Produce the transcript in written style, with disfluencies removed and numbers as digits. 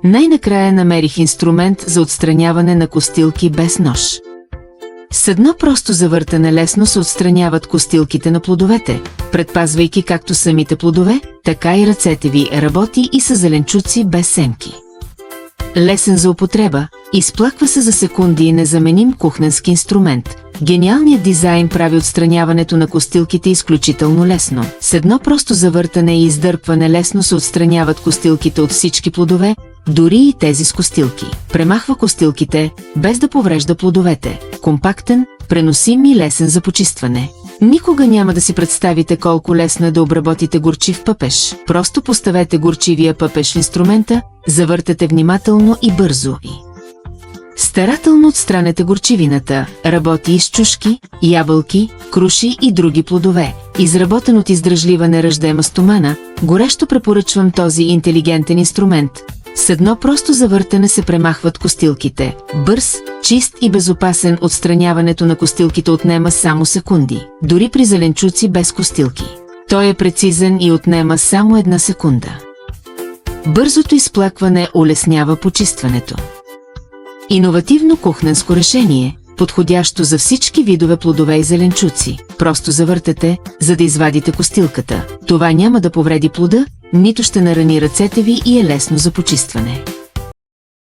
Най-накрая намерих инструмент за отстраняване на костилки без нож. С едно просто завъртане лесно се отстраняват костилките на плодовете, предпазвайки както самите плодове, така и ръцете ви. Работи и с зеленчуци без семки. Лесен за употреба, изплаква се за секунди и незаменим кухненски инструмент. Гениалният дизайн прави отстраняването на костилките изключително лесно. С едно просто завъртане и издърпване лесно се отстраняват костилките от всички плодове, дори и тези с костилки. Премахва костилките, без да поврежда плодовете. Компактен, преносим и лесен за почистване. Никога няма да си представите колко лесно е да обработите горчив пъпеш. Просто поставете горчивия пъпеш в инструмента, завъртате внимателно и бързо и старателно отстранете горчивината. Работи и с чушки, ябълки, круши и други плодове. Изработен от издръжлива неръждаема стомана, горещо препоръчвам този интелигентен инструмент. С едно просто завъртане се премахват костилките. Бърз, чист и безопасен. Отстраняването на костилките отнема само секунди. Дори при зеленчуци без костилки. Той е прецизен и отнема само 1 секунда. Бързото изплакване улеснява почистването. Иновативно кухненско решение, подходящо за всички видове плодове и зеленчуци. Просто завъртете, за да извадите костилката. Това няма да повреди плода, нито ще нарани ръцете ви и е лесно за почистване.